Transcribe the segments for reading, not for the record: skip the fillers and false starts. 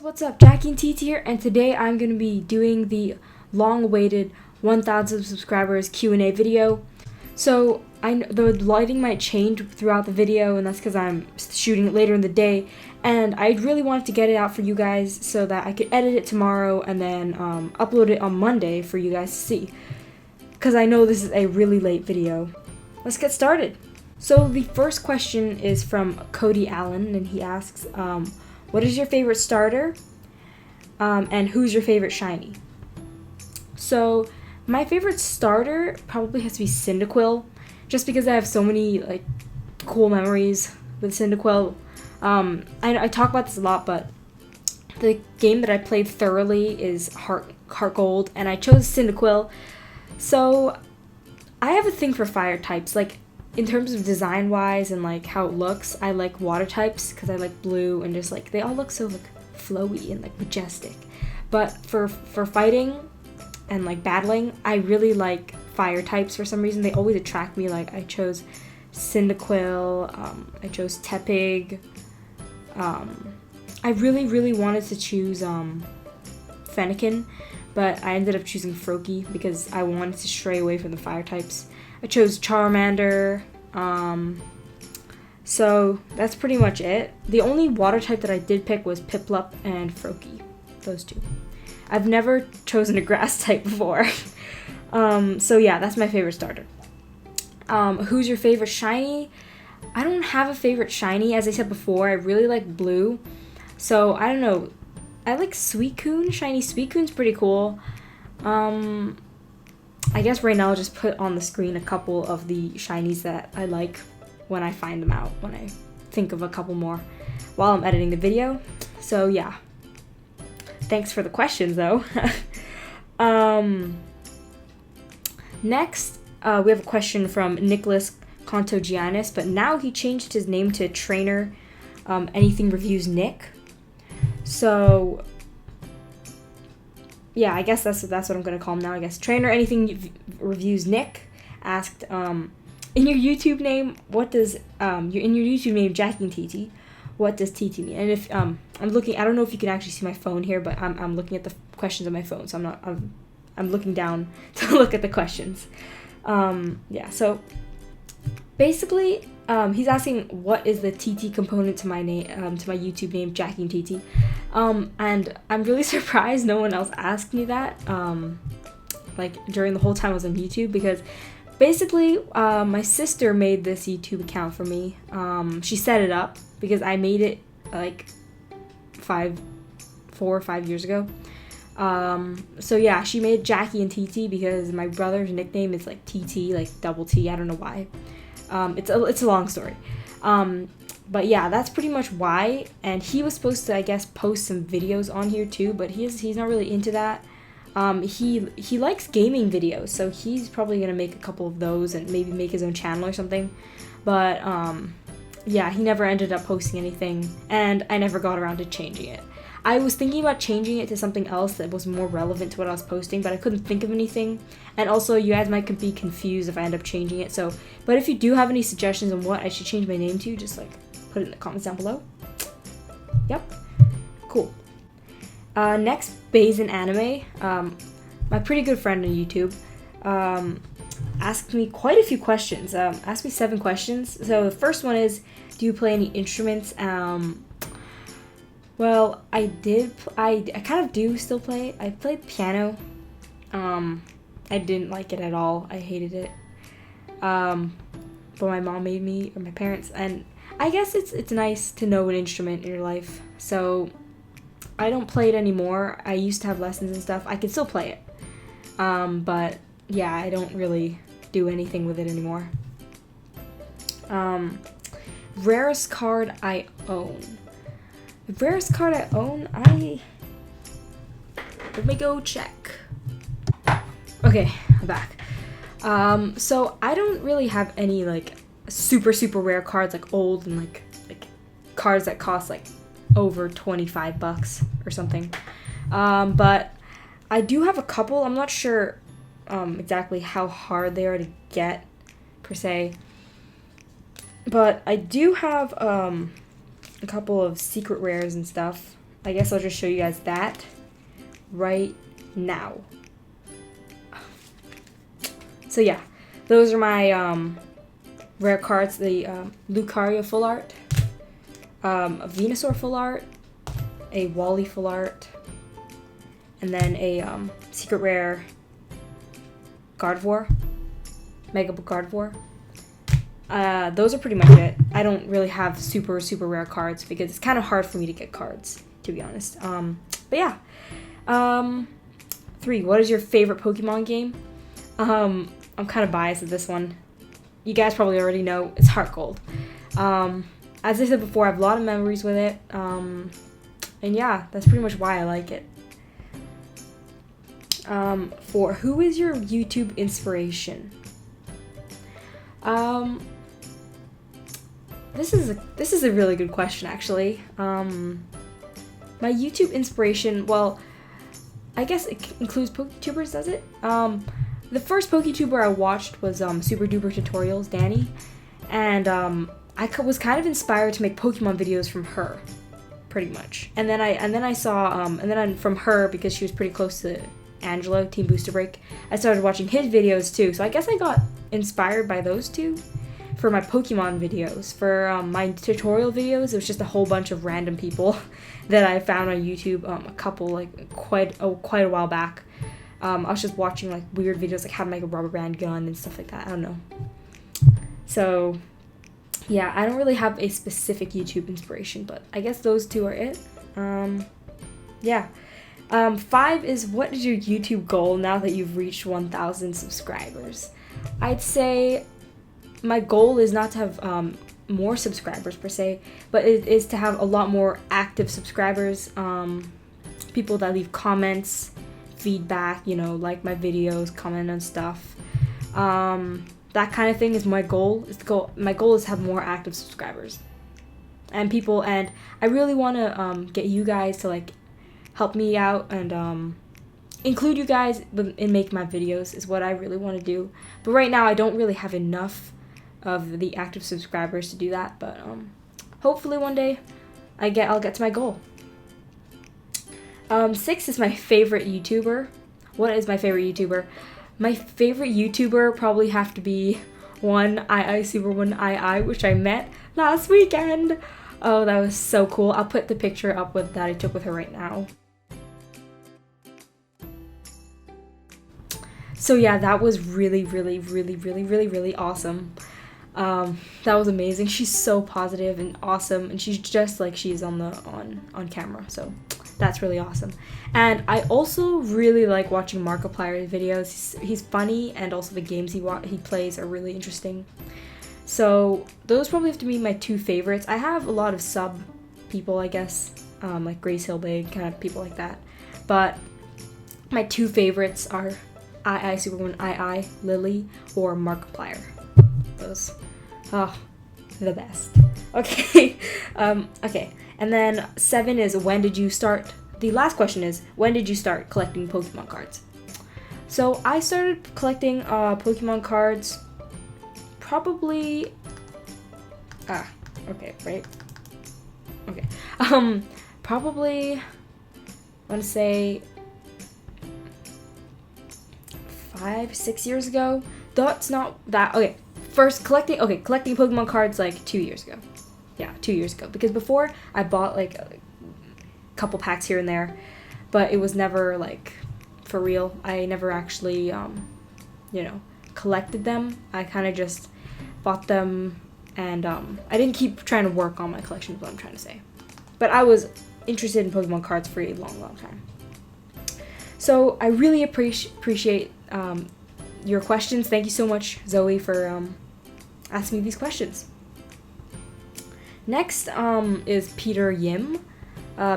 what's up? Jackie and TT here, and today I'm going to be doing the long-awaited 1,000 subscribers Q&A video. So, I know the lighting might change throughout the video, and that's because I'm shooting it later in the day, and I really wanted to get it out for you guys so that I could edit it tomorrow and then upload it on Monday for you guys to see, because I know this is a really late video. Let's get started. So, the first question is from Cody Allen, and he asks, what is your favorite starter, and who's your favorite shiny? So, my favorite starter probably has to be Cyndaquil, just because I have so many cool memories with Cyndaquil. I talk about this a lot, but the game that I played thoroughly is Heart Gold, and I chose Cyndaquil. So, I have a thing for fire types. In terms of design-wise and how it looks, I like water types because I like blue and just they all look so flowy and majestic. But for fighting and battling, I really like fire types for some reason. They always attract me. I chose Cyndaquil, I chose Tepig. I really wanted to choose Fennekin, but I ended up choosing Froakie because I wanted to stray away from the fire types. I chose Charmander, so that's pretty much it. The only water type that I did pick was Piplup and Froakie, those two. I've never chosen a grass type before. So yeah, that's my favorite starter. Who's your favorite shiny? I don't have a favorite shiny. As I said before, I really like blue, so I don't know. I like Suicune. Shiny Suicune's pretty cool. I guess right now I'll just put on the screen a couple of the shinies that I like when I find them out, when I think of a couple more while I'm editing the video. So yeah. Thanks for the questions though. Next, we have a question from Nicholas Contogiannis, but now he changed his name to Trainer Anything Reviews Nick. So yeah, I guess that's what I'm gonna call him now. I guess Trainer Anything Reviews Nick asked, in your YouTube name, what does in your YouTube name Jackie and TT, what does TT mean? And if I'm looking, I don't know if you can actually see my phone here, but I'm looking at the questions on my phone, so I'm looking down to look at the questions. Yeah, so basically, he's asking what is the TT component to my name, to my YouTube name, Jackie and TT. And I'm really surprised no one else asked me that, during the whole time I was on YouTube, because basically, my sister made this YouTube account for me. She set it up because I made it 4 or 5 years ago. So yeah, she made Jackie and TT because my brother's nickname is TT, double T. I don't know why. It's a long story. But yeah, that's pretty much why. And he was supposed to, I guess, post some videos on here too, but he's not really into that. He likes gaming videos, so he's probably gonna make a couple of those and maybe make his own channel or something. But yeah, he never ended up posting anything, and I never got around to changing it. I was thinking about changing it to something else that was more relevant to what I was posting, but I couldn't think of anything. And also, you guys might be confused if I end up changing it. So, but if you do have any suggestions on what I should change my name to, just put it in the comments down below. Yep, cool. Next, Basin Anime, my pretty good friend on YouTube, asked me quite a few questions. Asked me 7 questions. So the first one is, do you play any instruments? Well, I did. I kind of do still play. I played piano. I didn't like it at all. I hated it. But my mom made me, or my parents, and I guess it's nice to know an instrument in your life. So I don't play it anymore. I used to have lessons and stuff. I can still play it. But yeah, I don't really do anything with it anymore. Rarest card I own. The rarest card I own, let me go check. Okay, I'm back. So I don't really have any super rare cards, old and like cards that cost over $25 or something. But I do have a couple. I'm not sure exactly how hard they are to get per se, but I do have a couple of secret rares and stuff. I guess I'll just show you guys that right now. So yeah, those are my rare cards. The Lucario full art, a Venusaur full art, a Wally full art, and then a secret rare Gardevoir, Mega Gardevoir. Those are pretty much it. I don't really have super rare cards because it's kind of hard for me to get cards, to be honest. But yeah. 3. What is your favorite Pokemon game? I'm kind of biased at this one. You guys probably already know it's Heart Gold. As I said before, I have a lot of memories with it. And yeah, that's pretty much why I like it. 4. Who is your YouTube inspiration? This is a really good question, actually. My YouTube inspiration, well, I guess it includes PokeTubers, does it? The first PokeTuber I watched was Super Duper Tutorials, Danny, and I was kind of inspired to make Pokemon videos from her, pretty much. And then I saw from her, because she was pretty close to Angelo, Team Booster Break, I started watching his videos too. So I guess I got inspired by those two for my Pokemon videos. For my tutorial videos, it was just a whole bunch of random people that I found on YouTube. A couple, like quite a while back. I was just watching like weird videos, like how to make a rubber band gun and stuff like that. I don't know. So yeah, I don't really have a specific YouTube inspiration, but I guess those two are it. Yeah. 5 is, what is your YouTube goal now that you've reached 1,000 subscribers? I'd say my goal is not to have more subscribers per se, but it is to have a lot more active subscribers, people that leave comments, feedback, like my videos, comment on stuff. That kind of thing is my goal. My goal is to have more active subscribers and people, and I really want to get you guys to like help me out and include you guys in making my videos is what I really want to do. But right now I don't really have enough of the active subscribers to do that, but hopefully one day I'll get to my goal. 6 is my favorite YouTuber. What is my favorite YouTuber? My favorite YouTuber probably have to be Super1II, which I met last weekend. Oh, that was so cool. I'll put the picture up that I took with her right now. So yeah, that was really awesome. That was amazing. She's so positive and awesome, and she's just like she's on camera. So that's really awesome. And I also really like watching Markiplier's videos. He's funny, and also the games he plays are really interesting. So those probably have to be my 2 favorites. I have a lot of sub people, I guess, like Grace Hill Big, kind of people like that. But my 2 favorites are Super1II, Lily, or Markiplier. Those, the best. Okay, okay. And then 7 is, when did you start? The last question is, when did you start collecting Pokemon cards? So I started collecting Pokemon cards probably, okay, right? Okay, probably, I want to say 5-6 years ago. That's not that, okay. First, collecting Pokemon cards like 2 years ago. Yeah, 2 years ago. Because before, I bought like a couple packs here and there, but it was never like for real. I never actually, collected them. I kind of just bought them, and I didn't keep trying to work on my collection, is what I'm trying to say. But I was interested in Pokemon cards for a long time. So I really appreciate your questions. Thank you so much, Zoe, for asking me these questions. Next is Peter Yim.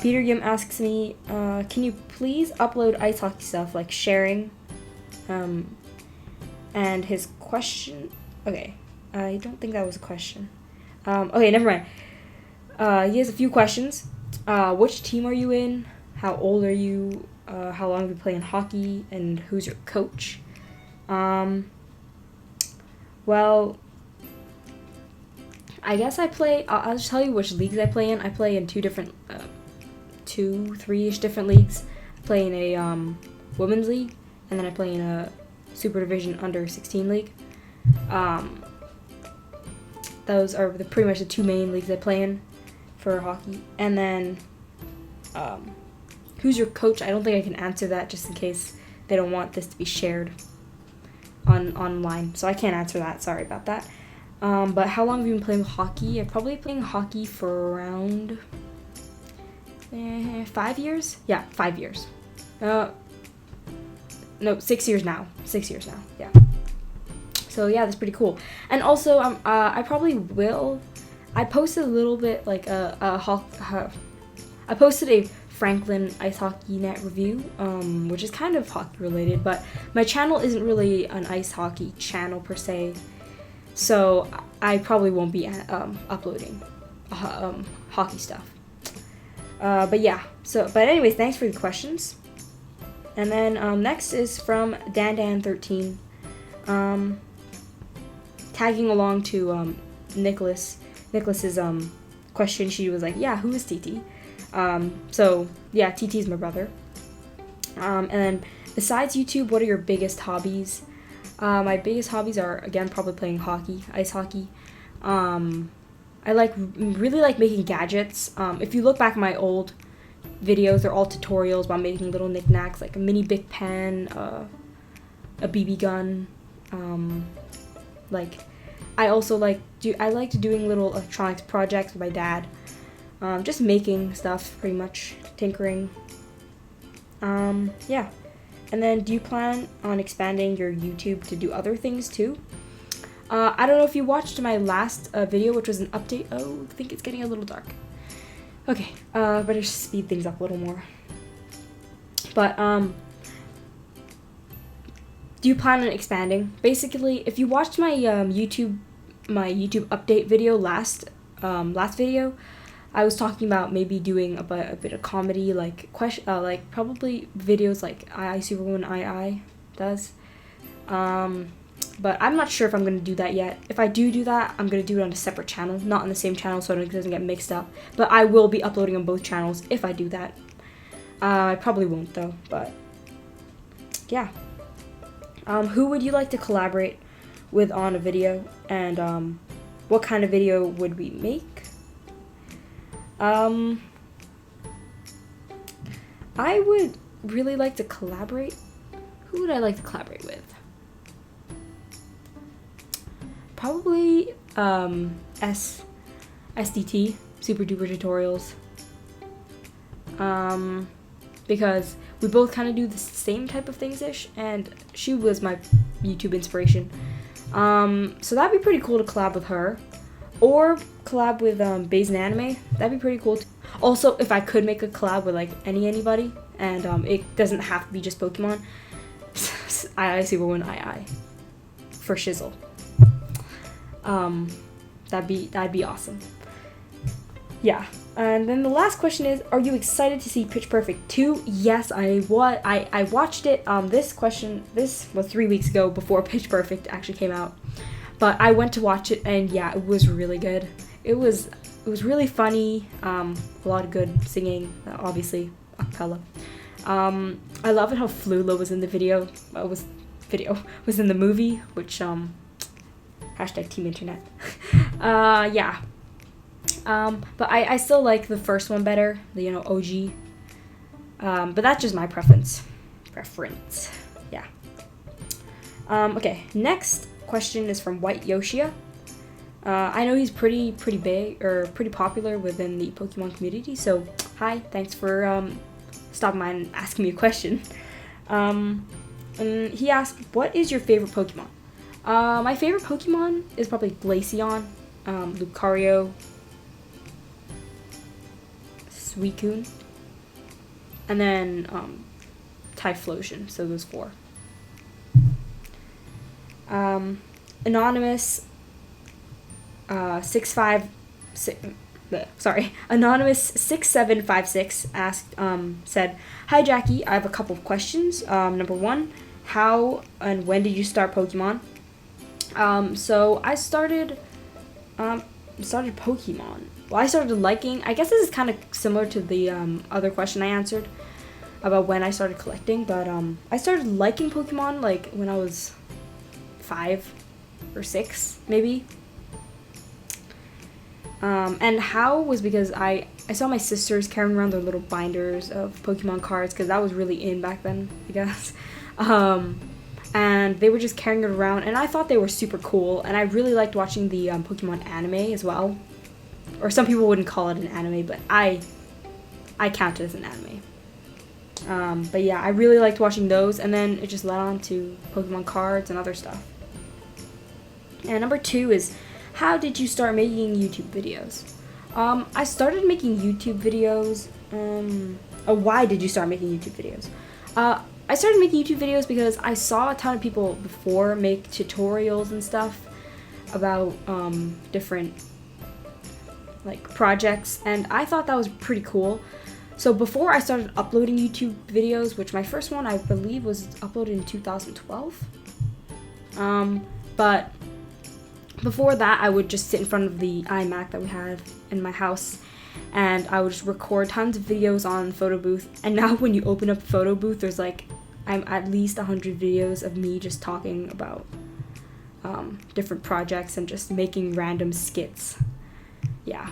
Peter Yim asks me, can you please upload ice hockey stuff like sharing? And his question, okay, I don't think that was a question. Okay, never mind. He has a few questions. Which team are you in? How old are you? How long have you played in hockey? And who's your coach? Well, I guess I'll just tell you which leagues I play in. I play in two 2, 3-ish different leagues. I play in a women's league, and then I play in a Super Division under 16 league. Those are pretty much the 2 main leagues I play in for hockey. And then, who's your coach? I don't think I can answer that, just in case they don't want this to be shared online. So I can't answer that. Sorry about that. But how long have you been playing hockey? I've probably been playing hockey for around 5 years. Yeah, 5 years. No, 6 years now. 6 years now. Yeah. So yeah, that's pretty cool. And also, I probably will. I posted a little bit like I posted a Franklin Ice Hockey Net review, which is kind of hockey related, but my channel isn't really an ice hockey channel per se, so I probably won't be uploading hockey stuff. But yeah. But anyways, thanks for the questions. And then next is from Dan13. Tagging along to Nicholas's question, she was like, yeah, who is TT? So yeah, TT is my brother. And then besides YouTube, what are your biggest hobbies? My biggest hobbies are, again, probably playing hockey, ice hockey. I really like making gadgets. If you look back at my old videos, they're all tutorials about making little knickknacks, like a mini Bic pen, a BB gun. I also like doing little electronics projects with my dad. Just making stuff, pretty much, tinkering. Yeah. And then, do you plan on expanding your YouTube to do other things too? I don't know if you watched my last video, which was an update. Oh, I think it's getting a little dark. Okay, better speed things up a little more. But, do you plan on expanding? Basically, if you watched my YouTube update video last video, I was talking about maybe doing a bit of comedy, like probably videos like I Superwoman I does. But I'm not sure if I'm gonna do that yet. If I do that, I'm gonna do it on a separate channel, not on the same channel, so it doesn't get mixed up. But I will be uploading on both channels if I do that. I probably won't though. But yeah. Who would you like to collaborate with on a video, and what kind of video would we make? I would really like to collaborate. Who would I like to collaborate with? Probably SDT, Super Duper Tutorials. Because we both kind of do the same type of things-ish, and she was my YouTube inspiration. So that'd be pretty cool to collab with her. Or collab with Bays and Anime. That'd be pretty cool. Also, if I could make a collab with like anybody, and it doesn't have to be just Pokemon, I Superwoman I for shizzle. That'd be awesome. Yeah. And then the last question is, are you excited to see Pitch Perfect 2? Yes, I watched it. This was 3 weeks ago, before Pitch Perfect actually came out. But I went to watch it, and yeah, it was really good. It was really funny. A lot of good singing, obviously a cappella. I love it how Flula was in the video. Was in the movie, which hashtag Team Internet. Yeah. But I still like the first one better, the OG. But that's just my preference. Yeah. Okay, next question is from White Yoshia. I know he's pretty big, or pretty popular within the Pokemon community, so hi, thanks for stopping by and asking me a question. And he asked, what is your favorite Pokemon? My favorite Pokemon is probably Glaceon, Lucario, Suicune, and then Typhlosion, so those 4. Anonymous 6756 asked, said, hi Jackie, I have a couple of questions. Number 1, how and when did you start Pokemon? So I started Pokemon well, I started liking, I guess this is kind of similar to the other question I answered about when I started collecting, but I started liking Pokemon like when I was 5 or 6 maybe. And how was because I saw my sisters carrying around their little binders of Pokemon cards, because that was really in back then, I guess. And they were just carrying it around, and I thought they were super cool, and I really liked watching the Pokemon anime as well. Or some people wouldn't call it an anime, but I count it as an anime. But yeah, I really liked watching those, and then it just led on to Pokemon cards and other stuff. And number 2 is, how did you start making YouTube videos? I started making YouTube videos, why did you start making YouTube videos? I started making YouTube videos because I saw a ton of people before make tutorials and stuff about different like projects, and I thought that was pretty cool. So before I started uploading YouTube videos, which my first one I believe was uploaded in 2012, but before that I would just sit in front of the iMac that we had in my house, and I would just record tons of videos on Photo Booth. And now when you open up Photo Booth, there's like at least 100 videos of me just talking about different projects and just making random skits. Yeah,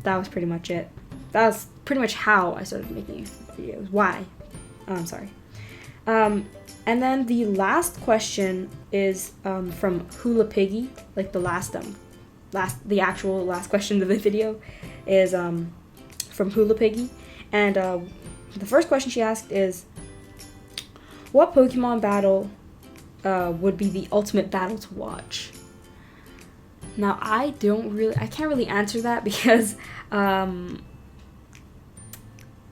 that was pretty much it. That was pretty much how I started making videos. Why? I'm sorry. And then the last question is from Hula Piggy, like the actual last question of the video is from Hula Piggy, and the first question she asked is, what Pokemon battle would be the ultimate battle to watch? Now I can't really answer that because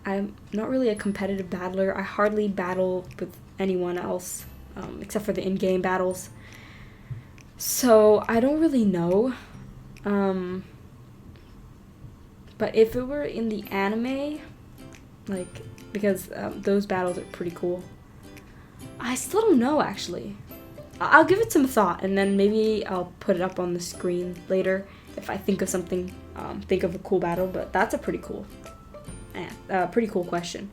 I'm not really a competitive battler. I hardly battle with anyone else except for the in-game battles. So I don't really know. But if it were in the anime, like, because those battles are pretty cool, I still don't know actually. I'll give it some thought, and then maybe I'll put it up on the screen later if I think of something, think of a cool battle. But that's a pretty cool question.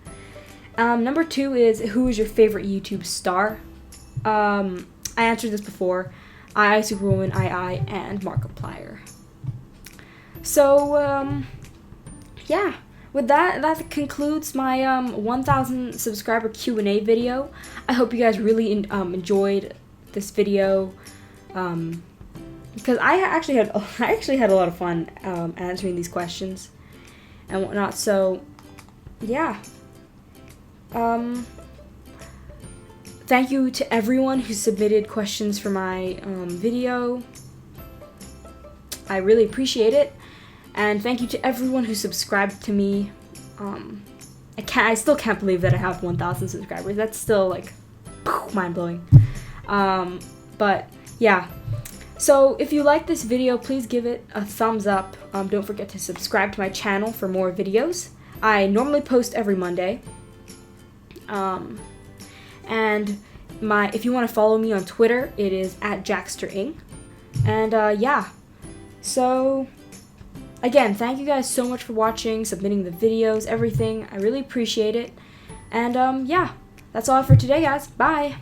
Number 2 is, who is your favorite YouTube star? I answered this before. I, Superwoman, I, and Markiplier. So, yeah. With that concludes my 1,000 subscriber Q&A video. I hope you guys really enjoyed this video, because I actually had a lot of fun answering these questions and whatnot. So, yeah. Thank you to everyone who submitted questions for my video. I really appreciate it. And thank you to everyone who subscribed to me. I still can't believe that I have 1,000 subscribers. That's still like mind-blowing. But yeah. So if you like this video, please give it a thumbs up. Don't forget to subscribe to my channel for more videos. I normally post every Monday. And if you want to follow me on Twitter, it is @JacksterIng. And yeah. So again, thank you guys so much for watching, submitting the videos, everything. I really appreciate it. And yeah, that's all for today, guys. Bye.